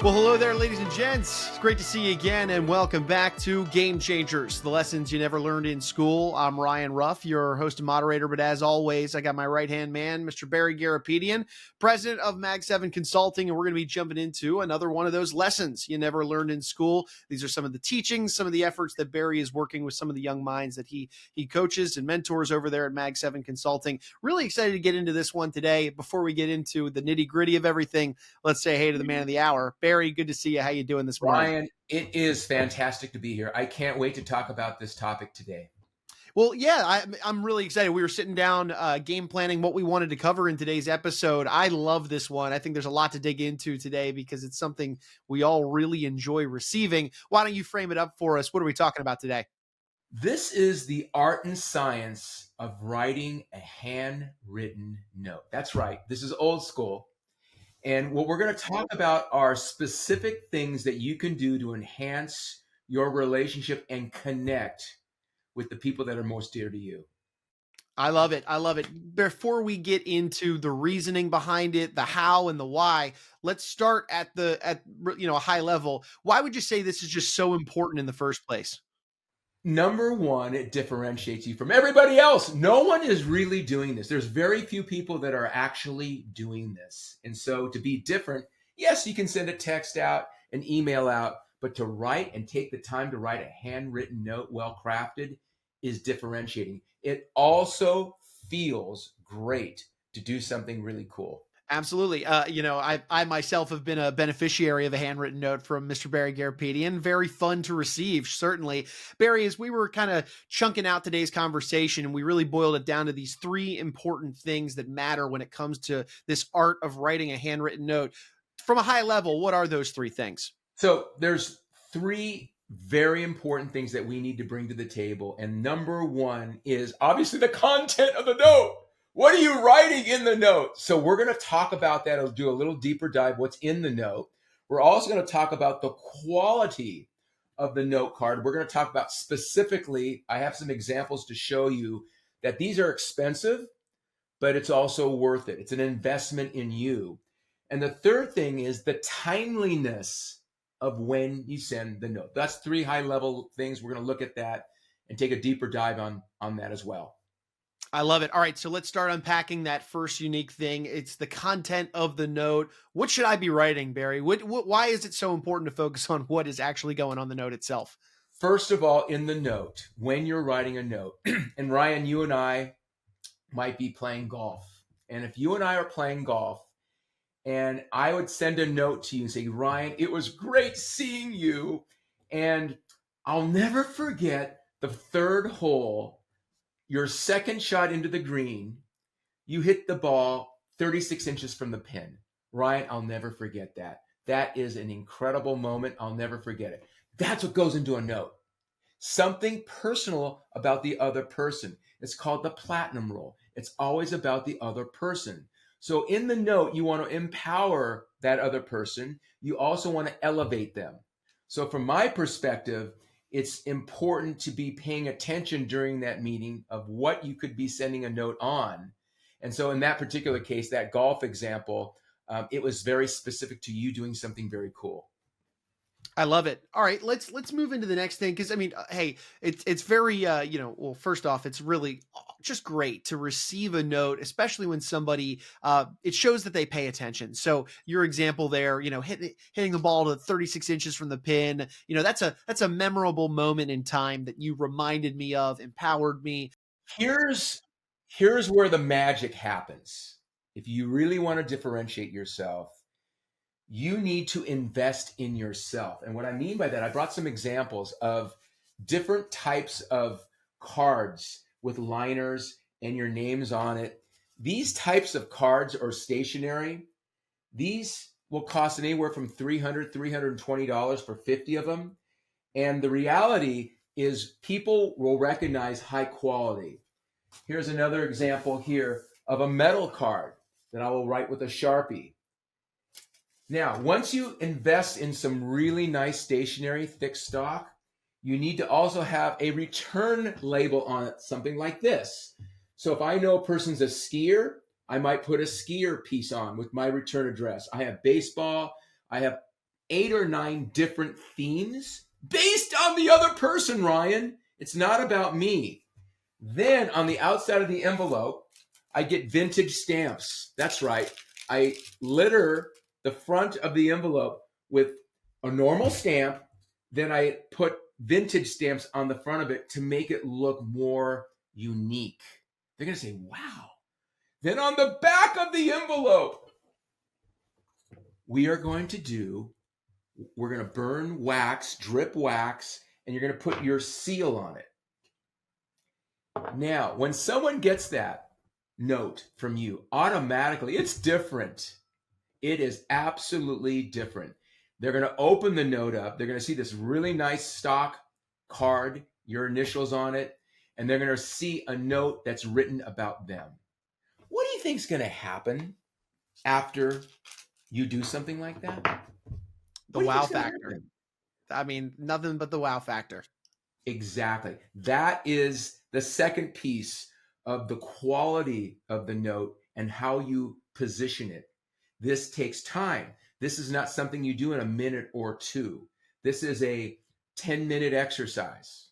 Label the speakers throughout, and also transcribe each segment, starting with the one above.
Speaker 1: Well, hello there, ladies and gents. It's great to see you again, and welcome back to Game Changers, the lessons you never learned in school. I'm Ryan Ruff, your host and moderator, but as always, I got my right-hand man, Mr. Barry Garapedian, president of Mag 7 Consulting, and we're going to be jumping into another one of those lessons you never learned in school. These are some of the teachings, some of the efforts that Barry is working with some of the young minds that he coaches and mentors over there at Mag 7 Consulting. Really excited to get into this one today. Before we get into the nitty-gritty of everything, let's say hey to the man of the hour. Barry, good to see you. How you doing this morning?
Speaker 2: Ryan, it is fantastic to be here. I can't wait to talk about this topic today.
Speaker 1: Well, yeah, I'm really excited. We were sitting down game planning what we wanted to cover in today's episode. I love this one. I think there's a lot to dig into today because it's something we all really enjoy receiving. Why don't you frame it up for us? What are we talking about today?
Speaker 2: This is the art and science of writing a handwritten note. That's right. This is old school. And what we're going to talk about are specific things that you can do to enhance your relationship and connect with the people that are most dear to you.
Speaker 1: I love it. I love it. Before we get into the reasoning behind it, the how and the why, let's start at a high level. Why would you say this is just so important in the first place?
Speaker 2: Number one, it differentiates you from everybody else. No one is really doing this. There's very few people that are actually doing this. And so to be different, yes, you can send a text out, an email out, but to write and take the time to write a handwritten note, well crafted, is differentiating. It also feels great to do something really cool.
Speaker 1: Absolutely. I myself have been a beneficiary of a handwritten note from Mr. Barry Garapedian. Very fun to receive, certainly. Barry, as we were kind of chunking out today's conversation, we really boiled it down to these three important things that matter when it comes to this art of writing a handwritten note. From a high level, what are those three things?
Speaker 2: So there's three very important things that we need to bring to the table. And number one is obviously the content of the note. What are you writing in the note? So we're going to talk about that. I'll do a little deeper dive what's in the note. We're also going to talk about the quality of the note card. We're going to talk about specifically, I have some examples to show you that these are expensive, but it's also worth it. It's an investment in you. And the third thing is the timeliness of when you send the note. That's three high level things. We're going to look at that and take a deeper dive on that as well.
Speaker 1: I love it. All right, so let's start unpacking that first unique thing. It's the content of the note. What should I be writing, Barry? Why is it so important to focus on what is actually going on the note itself?
Speaker 2: First of all, in the note, when you're writing a note, and Ryan, you and I might be playing golf. And if you and I are playing golf, and I would send a note to you and say, Ryan, it was great seeing you. And I'll never forget the third hole, your second shot into the green, you hit the ball 36 inches from the pin. Ryan, I'll never forget that. That is an incredible moment. I'll never forget it. That's what goes into a note. Something personal about the other person. It's called the platinum rule. It's always about the other person. So in the note, you want to empower that other person. You also want to elevate them. So from my perspective, it's important to be paying attention during that meeting of what you could be sending a note on. And so in that particular case, that golf example, it was very specific to you doing something very cool.
Speaker 1: I love it. All right, let's move into the next thing because I mean, hey, it's very well, first off, it's really just great to receive a note, especially when somebody it shows that they pay attention. So your example there, hitting the ball to 36 inches from the pin, that's a memorable moment in time that you reminded me of, empowered me.
Speaker 2: Here's where the magic happens. If you really want to differentiate yourself, you need to invest in yourself. And what I mean by that, I brought some examples of different types of cards with liners and your names on it. These types of cards are stationary. These will cost anywhere from $300, $320 for 50 of them. And the reality is people will recognize high quality. Here's another example here of a metal card that I will write with a Sharpie. Now, once you invest in some really nice stationery, thick stock, you need to also have a return label on it, something like this. So if I know a person's a skier, I might put a skier piece on with my return address. I have baseball, I have 8 or 9 different themes based on the other person, Ryan. It's not about me. Then on the outside of the envelope, I get vintage stamps. That's right. I litter the front of the envelope with a normal stamp. Then I put vintage stamps on the front of it to make it look more unique. They're going to say, wow. Then on the back of the envelope, we're going to burn wax, drip wax, and you're going to put your seal on it. Now, when someone gets that note from you, automatically, it's different. It is absolutely different. They're going to open the note up. They're going to see this really nice stock card, your initials on it, and they're going to see a note that's written about them. What do you think is going to happen after you do something like that?
Speaker 1: The wow factor. I mean, nothing but the wow factor.
Speaker 2: Exactly. That is the second piece of the quality of the note and how you position it. This takes time. This is not something you do in a minute or two. This is a 10-minute exercise.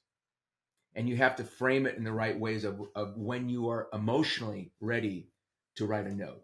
Speaker 2: And you have to frame it in the right ways of when you are emotionally ready to write a note.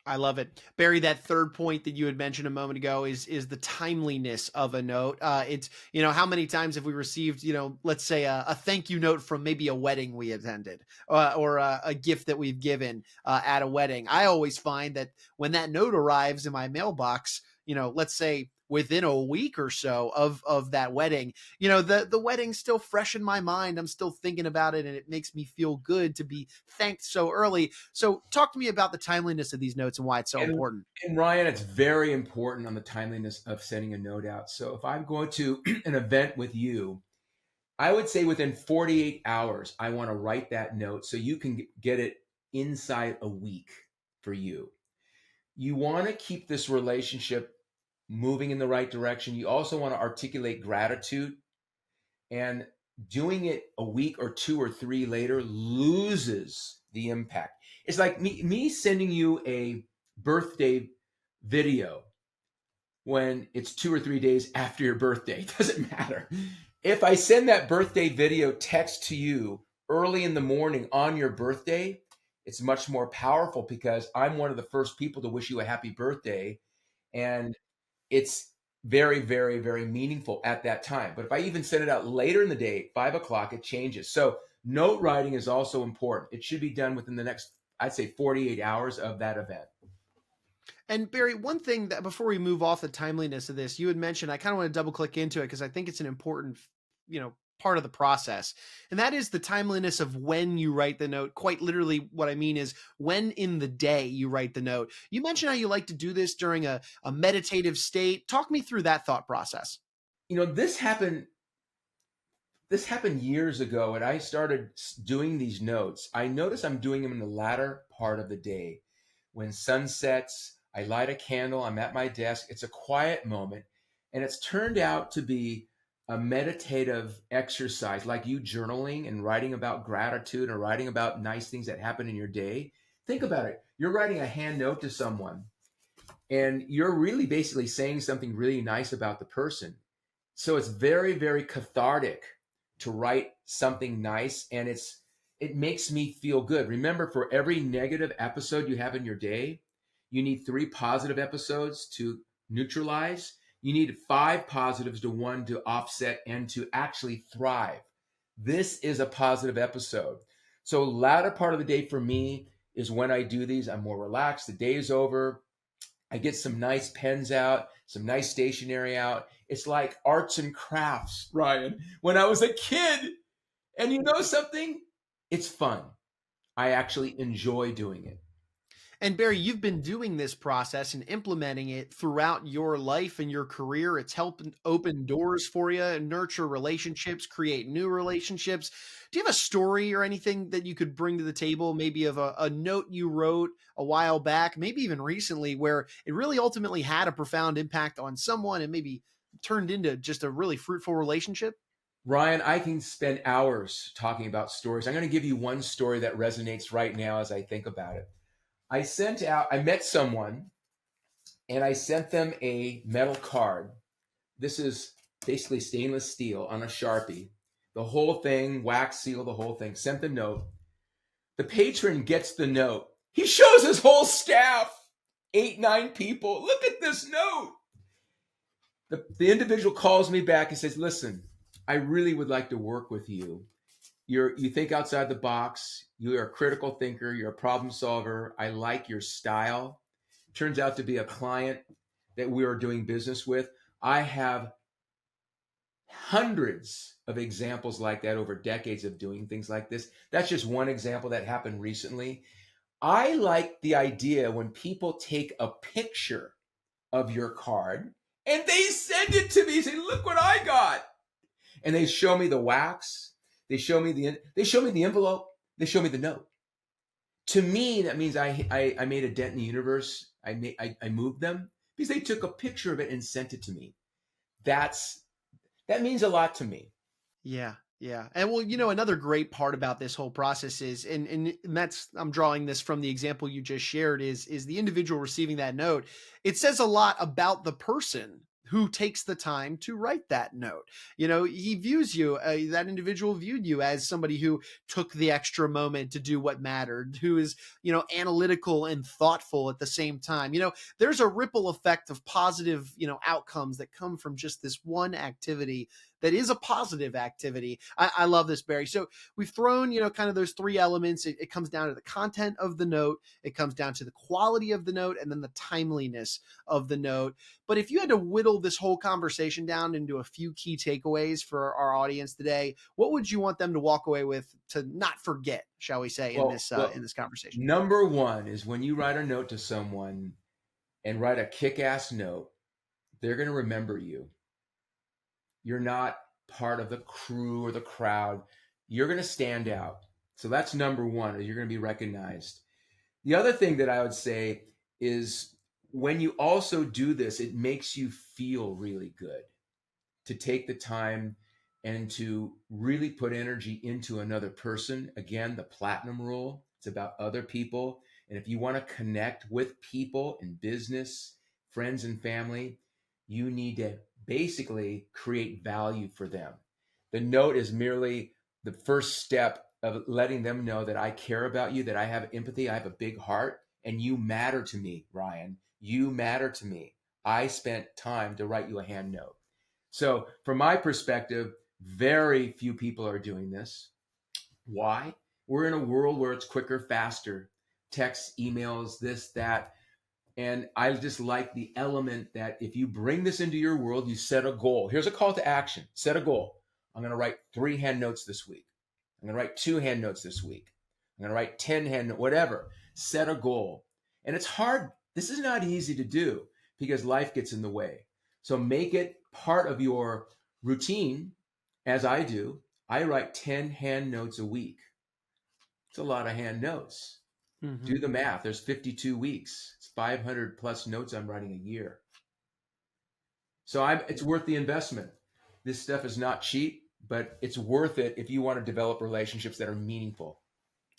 Speaker 1: I love it. Barry, that third point that you had mentioned a moment ago is the timeliness of a note. It's, how many times have we received, let's say a thank you note from maybe a wedding we attended or a gift that we've given at a wedding. I always find that when that note arrives in my mailbox, let's say within a week or so of that wedding, the wedding's still fresh in my mind. I'm still thinking about it, and it makes me feel good to be thanked so early. So talk to me about the timeliness of these notes and why it's so important.
Speaker 2: And Ryan, it's very important on the timeliness of sending a note out. So if I'm going to an event with you, I would say within 48 hours, I want to write that note so you can get it inside a week for you. You want to keep this relationship moving in the right direction. You also want to articulate gratitude, and doing it a week or 2 or 3 later loses the impact. It's like me sending you a birthday video when it's 2 or 3 days after your birthday. It doesn't matter. If I send that birthday video text to you early in the morning on your birthday, it's much more powerful because I'm one of the first people to wish you a happy birthday. And it's very, very, very meaningful at that time. But if I even send it out later in the day, 5 o'clock, it changes. So note writing is also important. It should be done within the next, I'd say, 48 hours of that event.
Speaker 1: And Barry, one thing that before we move off the timeliness of this, you had mentioned, I kind of want to double click into it because I think it's an important, part of the process. And that is the timeliness of when you write the note. Quite literally, what I mean is when in the day you write the note. You mentioned how you like to do this during a meditative state. Talk me through that thought process.
Speaker 2: This happened years ago, and I started doing these notes. I notice I'm doing them in the latter part of the day. When sun sets, I light a candle, I'm at my desk. It's a quiet moment, and it's turned out to be a meditative exercise, like you journaling and writing about gratitude or writing about nice things that happen in your day. Think about it. You're writing a hand note to someone, and you're really basically saying something really nice about the person. So it's very, very cathartic to write something nice, and it makes me feel good. Remember, for every negative episode you have in your day, you need 3 positive episodes to neutralize. You need 5 positives to 1 to offset and to actually thrive. This is a positive episode. So latter part of the day for me is when I do these. I'm more relaxed. The day is over. I get some nice pens out, some nice stationery out. It's like arts and crafts, Ryan. When I was a kid, and you know something? It's fun. I actually enjoy doing it.
Speaker 1: And Barry, you've been doing this process and implementing it throughout your life and your career. It's helped open doors for you, nurture relationships, create new relationships. Do you have a story or anything that you could bring to the table, maybe of a note you wrote a while back, maybe even recently, where it really ultimately had a profound impact on someone and maybe turned into just a really fruitful relationship?
Speaker 2: Ryan, I can spend hours talking about stories. I'm going to give you one story that resonates right now as I think about it. I met someone and I sent them a metal card. This is basically stainless steel on a Sharpie. The whole thing, wax seal, the whole thing. Sent the note. The patron gets the note. He shows his whole staff, 8, 9 people. Look at this note. The individual calls me back and says, listen, I really would like to work with you. You think outside the box. You're a critical thinker. You're a problem solver. I like your style. Turns out to be a client that we are doing business with. I have hundreds of examples like that over decades of doing things like this. That's just one example that happened recently. I like the idea when people take a picture of your card and they send it to me, say, look what I got. And they show me the wax. They show me the envelope. They show me the note. To me, that means I made a dent in the universe. I moved them because they took a picture of it and sent it to me. That means a lot to me.
Speaker 1: Yeah. Yeah. And well, another great part about this whole process is, and that's, I'm drawing this from the example you just shared, is the individual receiving that note. It says a lot about the person who takes the time to write that note. He views you, that individual viewed you as somebody who took the extra moment to do what mattered, who is, analytical and thoughtful at the same time. There's a ripple effect of positive, outcomes that come from just this one activity that is a positive activity. I love this, Barry. So we've thrown, kind of those three elements. It comes down to the content of the note, it comes down to the quality of the note, and then the timeliness of the note. But if you had to whittle this whole conversation down into a few key takeaways for our audience today, what would you want them to walk away with to not forget, shall we say, in this conversation?
Speaker 2: Number one is when you write a note to someone and write a kick-ass note, they're going to remember you. You're not part of the crew or the crowd. You're going to stand out. So that's number one, you're going to be recognized. The other thing that I would say is when you also do this, it makes you feel really good to take the time and to really put energy into another person. Again, the platinum rule, it's about other people. And if you want to connect with people in business, friends and family, you need to basically create value for them. The note is merely the first step of letting them know that I care about you, that I have empathy, I have a big heart, and you matter to me, Ryan. You matter to me. I spent time to write you a hand note. So from my perspective, very few people are doing this. Why? We're in a world where it's quicker, faster, texts, emails, this, that. And I just like the element that if you bring this into your world, you set a goal. Here's a call to action. Set a goal. I'm going to write 3 hand notes this week. I'm going to write 2 hand notes this week. I'm going to write 10 hand notes, whatever. Set a goal. And it's hard. This is not easy to do because life gets in the way. So make it part of your routine, as I do. I write 10 hand notes a week. It's a lot of hand notes.
Speaker 1: Mm-hmm.
Speaker 2: Do the math. There's 52 weeks. It's 500 plus notes I'm writing a year. So it's worth the investment. This stuff is not cheap, but it's worth it if you want to develop relationships that are meaningful.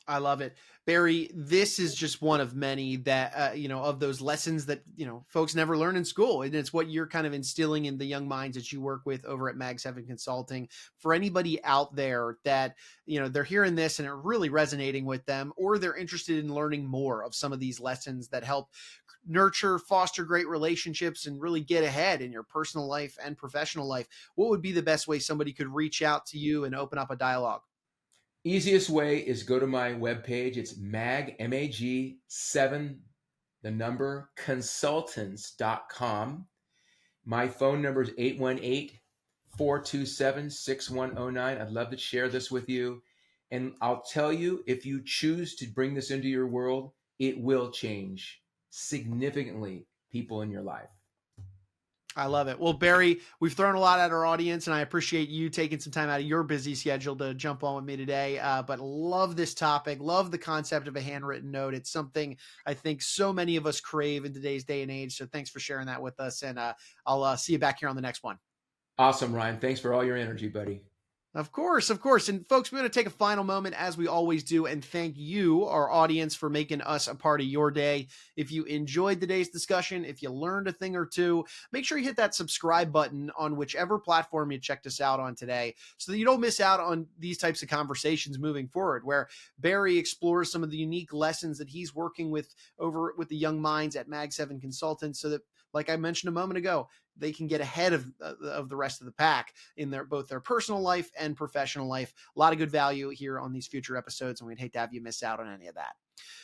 Speaker 1: I love it. Barry, this is just one of many that, of those lessons that, folks never learn in school. And it's what you're kind of instilling in the young minds that you work with over at Mag 7 Consulting. For anybody out there that, they're hearing this and it really resonating with them, or they're interested in learning more of some of these lessons that help nurture, foster great relationships, and really get ahead in your personal life and professional life, what would be the best way somebody could reach out to you and open up a dialogue?
Speaker 2: Easiest way is go to my webpage. It's MAG 7, the number, consultants.com. My phone number is 818-427-6109. I'd love to share this with you. And I'll tell you, if you choose to bring this into your world, it will change significantly people in your life.
Speaker 1: I love it. Well, Barry, we've thrown a lot at our audience, and I appreciate you taking some time out of your busy schedule to jump on with me today. But love this topic. Love the concept of a handwritten note. It's something I think so many of us crave in today's day and age. So thanks for sharing that with us. And I'll see you back here on the next one.
Speaker 2: Awesome, Ryan. Thanks for all your energy, buddy.
Speaker 1: Of course, of course. And folks, we're going to take a final moment, as we always do, and thank you, our audience, for making us a part of your day. If you enjoyed today's discussion, if you learned a thing or two, make sure you hit that subscribe button on whichever platform you checked us out on today, so that you don't miss out on these types of conversations moving forward, where Barry explores some of the unique lessons that he's working with over with the young minds at Mag 7 Consultants, so that, like I mentioned a moment ago, they can get ahead of the rest of the pack in both their personal life and professional life. A lot of good value here on these future episodes, and we'd hate to have you miss out on any of that.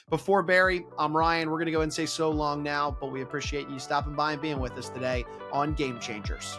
Speaker 1: Before Barry, I'm Ryan. We're going to go and say so long now, but we appreciate you stopping by and being with us today on Game Changers.